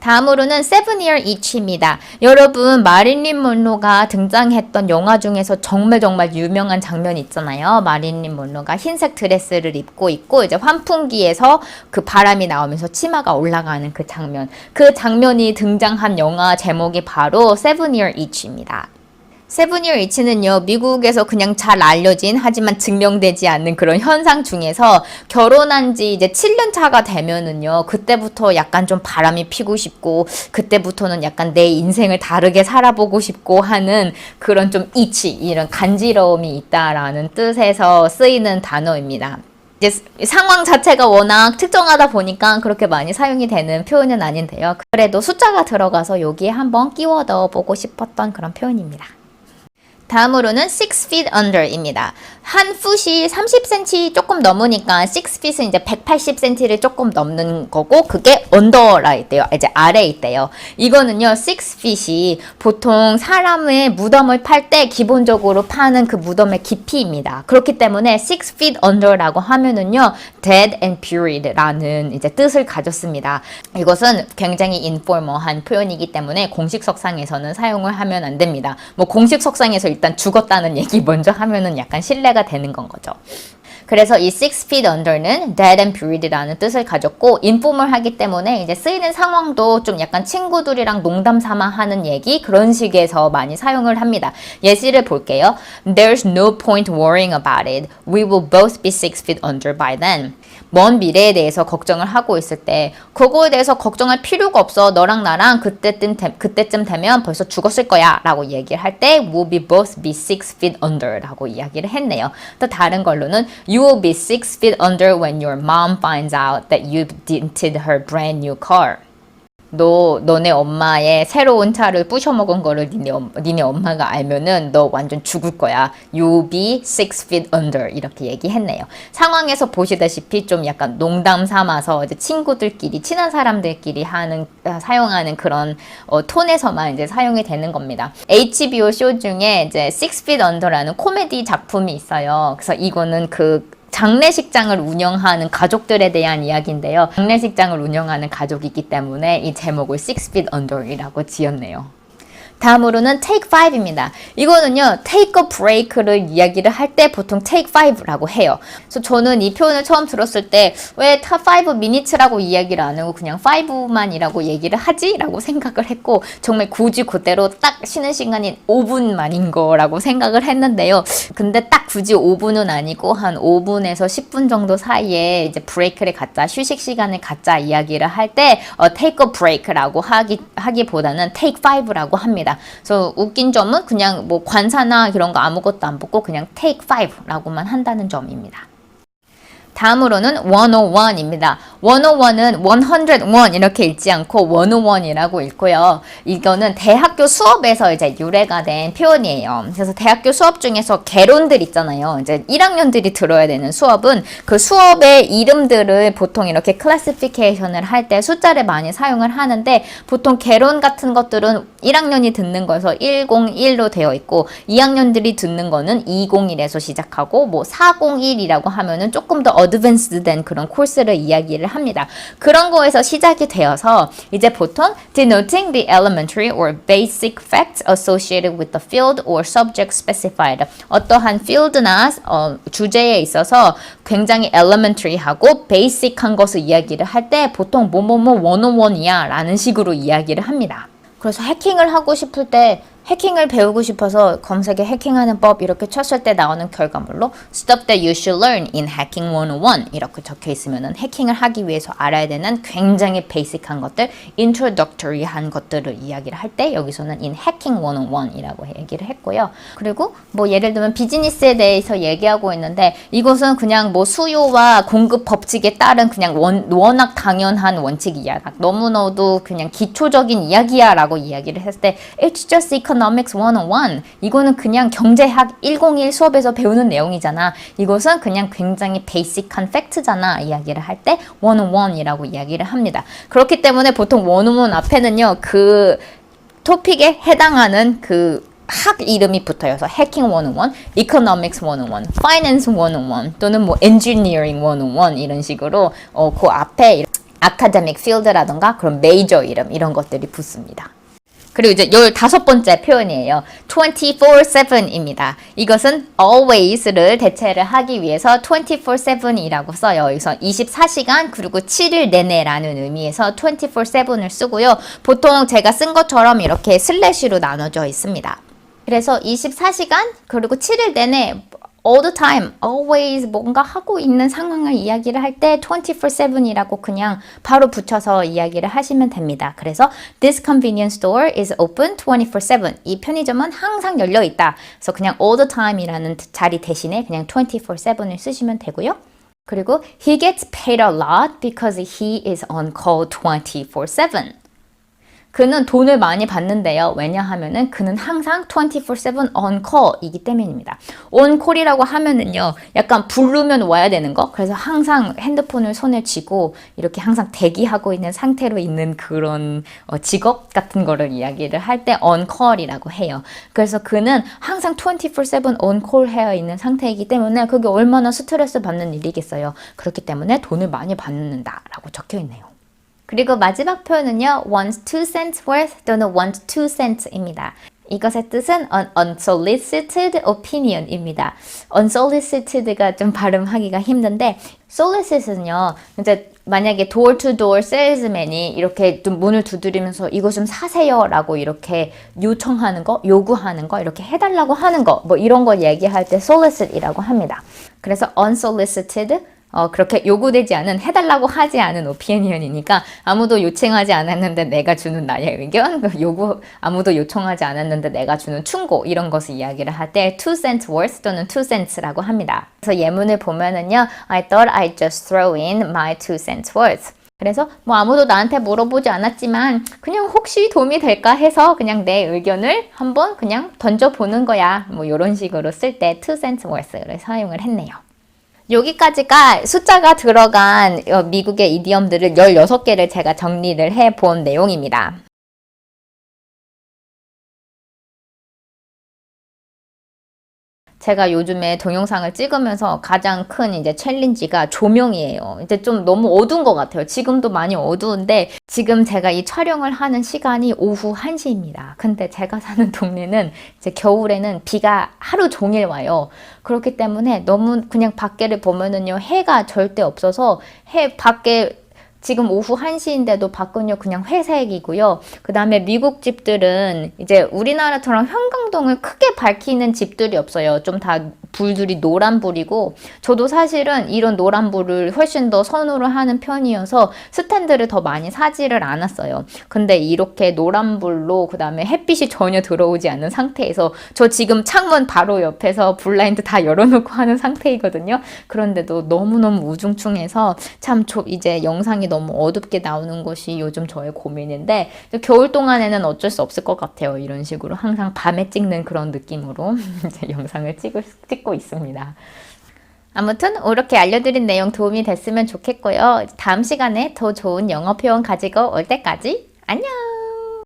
다음으로는 Seven Year Itch입니다. 여러분 마릴린 먼로가 등장했던 영화 중에서 정말 유명한 장면이 있잖아요. 마릴린 먼로가 흰색 드레스를 입고 있고 이제 환풍기에서 그 바람이 나오면서 치마가 올라가는 그 장면. 그 장면이 등장한 영화 제목이 바로 Seven Year Itch입니다. 세븐 이어 이치는요, 미국에서 그냥 잘 알려진 하지만 증명되지 않는 그런 현상 중에서 결혼한 지 이제 7년 차가 되면은요, 그때부터 약간 좀 바람이 피고 싶고, 그때부터는 약간 내 인생을 다르게 살아보고 싶고 하는 그런 좀 이치, 이런 간지러움이 있다라는 뜻에서 쓰이는 단어입니다. 이제 상황 자체가 워낙 특정하다 보니까 그렇게 많이 사용이 되는 표현은 아닌데요. 그래도 숫자가 들어가서 여기에 한번 끼워 넣어보고 싶었던 그런 표현입니다. 다음으로는 6 feet under입니다. 한 풋이 30cm 조금 넘으니까 6 feet은 이제 180cm를 조금 넘는 거고 그게 under라 있대요. 이제 아래에 있대요. 이거는요, 6 feet이 보통 사람의 무덤을 팔 때 기본적으로 파는 그 무덤의 깊이입니다. 그렇기 때문에 6 feet under라고 하면은요, dead and buried라는 이제 뜻을 가졌습니다. 이것은 굉장히 informal한 표현이기 때문에 공식 석상에서는 사용을 하면 안 됩니다. 뭐 공식 석상에서 일단 죽었다는 얘기 먼저 하면은 약간 신뢰가 되는 건 거죠. 그래서 이 6 feet under는 dead and buried라는 뜻을 가졌고 informal하기 때문에 이제 쓰이는 상황도 좀 약간 친구들이랑 농담 삼아 하는 얘기 그런 식에서 많이 사용을 합니다. 예시를 볼게요. There's no point worrying about it. We will both be 6 feet under by then. 먼 미래에 대해서 걱정을 하고 있을 때 그거에 대해서 걱정할 필요가 없어. 너랑 나랑 그때쯤 되면 벌써 죽었을 거야 라고 얘기를 할 때 we'll be both be 6 feet under 라고 이야기를 했네요. 또 다른 걸로는 you will be 6 feet under when your mom finds out that you dented her brand new car. 너네 엄마의 새로운 차를 부셔먹은 거를 니네 엄마가 알면은 너 완전 죽을 거야. You'll be 6 feet under 이렇게 얘기했네요. 상황에서 보시다시피 좀 약간 농담 삼아서 이제 친구들끼리 친한 사람들끼리 사용하는 그런 톤에서만 이제 사용이 되는 겁니다. HBO 쇼 중에 이제 6 feet under라는 코미디 작품이 있어요. 그래서 이거는 장례식장을 운영하는 가족들에 대한 이야기인데요. 장례식장을 운영하는 가족이기 때문에 이 제목을 6 feet under이라고 지었네요. 다음으로는 take 5입니다. 이거는요, take a break를 이야기를 할 때 보통 take 5라고 해요. 그래서 저는 이 표현을 처음 들었을 때 왜 5 minutes라고 이야기를 안 하고 그냥 5만이라고 얘기를 하지? 라고 생각을 했고 정말 굳이 그대로 딱 쉬는 시간이 5분만인 거라고 생각을 했는데요. 근데 딱 굳이 5분은 아니고 한 5분에서 10분 정도 사이에 이제 브레이크를 갖자, 휴식 시간을 갖자 이야기를 할 때 take a break라고 하기보다는 take 5라고 합니다. 그래서 웃긴 점은 그냥 뭐 관사나 이런 거 아무것도 안 붙고 그냥 take 5라고만 한다는 점입니다. 다음으로는 101입니다. 101은 101 이렇게 읽지 않고 101이라고 읽고요. 이거는 대학교 수업에서 이제 유래가 된 표현이에요. 그래서 대학교 수업 중에서 개론들 있잖아요. 이제 1학년들이 들어야 되는 수업은 그 수업의 이름들을 보통 이렇게 클래시피케이션을 할 때 숫자를 많이 사용을 하는데 보통 개론 같은 것들은 1학년이 듣는 거에서 101로 되어 있고 2학년들이 듣는 거는 201에서 시작하고 뭐 401이라고 하면은 조금 더 어드밴스드 된 그런 코스를 이야기를 합니다. 그런 거에서 시작이 되어서 이제 보통 denoting the elementary or basic facts associated with the field or subject specified. 어떠한 field나 주제에 있어서 굉장히 elementary하고 basic한 것을 이야기를 할 때 보통 뭐뭐뭐 101이야 라는 식으로 이야기를 합니다. 그래서 해킹을 하고 싶을 때 해킹을 배우고 싶어서 검색에 해킹하는 법 이렇게 쳤을 때 나오는 결과물로 Stuff that you should learn in Hacking 101 이렇게 적혀 있으면은 해킹을 하기 위해서 알아야 되는 굉장히 베이직한 것들, introductory한 것들을 이야기를 할 때 여기서는 in Hacking 101이라고 얘기를 했고요. 그리고 뭐 예를 들면 비즈니스에 대해서 얘기하고 있는데 이것은 그냥 뭐 수요와 공급 법칙에 따른 그냥 워낙 당연한 원칙이야. 너무너도 그냥 기초적인 이야기야 라고 이야기를 했을 때 It's just Economics 101. 이거는 그냥 경제학 101 수업에서 배우는 내용이잖아. 이것은 그냥 굉장히 베이직한 팩트잖아. 이야기를 할 때 101이라고 이야기를 합니다. 그렇기 때문에 보통 101 앞에는요. 그 토픽에 해당하는 그 학 이름이 붙어요. 그래서 해킹 101, Economics 101, Finance 101 또는 뭐 Engineering 101 이런 식으로 그 앞에 academic field라던가 그런 major 이름 이런 것들이 붙습니다. 그리고 이제 15번째 표현이에요. 24/7입니다. 이것은 always를 대체를 하기 위해서 24/7이라고 써요. 여기서 24시간 그리고 7일 내내라는 의미에서 24/7을 쓰고요. 보통 제가 쓴 것처럼 이렇게 슬래시로 나눠져 있습니다. 그래서 24시간 그리고 7일 내내 all the time, always 뭔가 하고 있는 상황을 이야기를 할 때 24/7이라고 그냥 바로 붙여서 이야기를 하시면 됩니다. 그래서 this convenience store is open 24/7. 이 편의점은 항상 열려 있다. 그래서 그냥 all the time이라는 자리 대신에 그냥 24/7을 쓰시면 되고요. 그리고 he gets paid a lot because he is on call 24/7. 그는 돈을 많이 받는데요. 왜냐하면은 그는 항상 24/7 on call이기 때문입니다. on call이라고 하면은요. 약간 부르면 와야 되는 거. 그래서 항상 핸드폰을 손에 쥐고 이렇게 항상 대기하고 있는 상태로 있는 그런 직업 같은 거를 이야기를 할 때 on call이라고 해요. 그래서 그는 항상 24/7 on call 해야 있는 상태이기 때문에 그게 얼마나 스트레스 받는 일이겠어요. 그렇기 때문에 돈을 많이 받는다라고 적혀 있네요. 그리고 마지막 표현은요. wants 2 cents worth 또는 want 2 cents입니다. 이것의 뜻은 unsolicited opinion입니다. unsolicited가 좀 발음하기가 힘든데 solicit은요. 이제 만약에 door to door salesman이 이렇게 좀 문을 두드리면서 이거 좀 사세요 라고 이렇게 요청하는 거, 요구하는 거, 이렇게 해달라고 하는 거, 뭐 이런 거 얘기할 때 solicit이라고 합니다. 그래서 unsolicited 그렇게 요구되지 않은, 해달라고 하지 않은 오피니언이니까 아무도 요청하지 않았는데 내가 주는 나의 의견, 아무도 요청하지 않았는데 내가 주는 충고, 이런 것을 이야기를 할 때 2 cents worth 또는 2 cents라고 합니다. 그래서 예문을 보면은요, I thought I'd just throw in my 2 cents worth. 그래서 뭐 아무도 나한테 물어보지 않았지만 그냥 혹시 도움이 될까 해서 그냥 내 의견을 한번 그냥 던져보는 거야. 뭐 이런 식으로 쓸 때 2 cents worth를 사용을 했네요. 여기까지가 숫자가 들어간 미국의 이디엄들을 16개를 제가 정리를 해본 내용입니다. 제가 요즘에 동영상을 찍으면서 가장 큰 이제 챌린지가 조명이에요. 이제 좀 너무 어두운 것 같아요. 지금도 많이 어두운데 지금 제가 이 촬영을 하는 시간이 오후 1시입니다. 근데 제가 사는 동네는 이제 겨울에는 비가 하루 종일 와요. 그렇기 때문에 너무 그냥 밖에를 보면은요, 해가 절대 없어서 밖에 지금 오후 1시인데도 밖은요 그냥 회색이고요. 그 다음에 미국 집들은 이제 우리나라처럼 형광등을 크게 밝히는 집들이 없어요. 좀 다 불들이 노란불이고, 저도 사실은 이런 노란불을 훨씬 더 선호를 하는 편이어서 스탠드를 더 많이 사지를 않았어요. 근데 이렇게 노란불로 그 다음에 햇빛이 전혀 들어오지 않는 상태에서, 저 지금 창문 바로 옆에서 블라인드 다 열어놓고 하는 상태이거든요. 그런데도 너무너무 우중충해서 참 이제 영상이 너무 어둡게 나오는 것이 요즘 저의 고민인데, 겨울 동안에는 어쩔 수 없을 것 같아요. 이런 식으로 항상 밤에 찍는 그런 느낌으로 이제 영상을 찍고 있습니다. 아무튼 이렇게 알려드린 내용 도움이 됐으면 좋겠고요. 다음 시간에 더 좋은 영어 표현 가지고 올 때까지 안녕!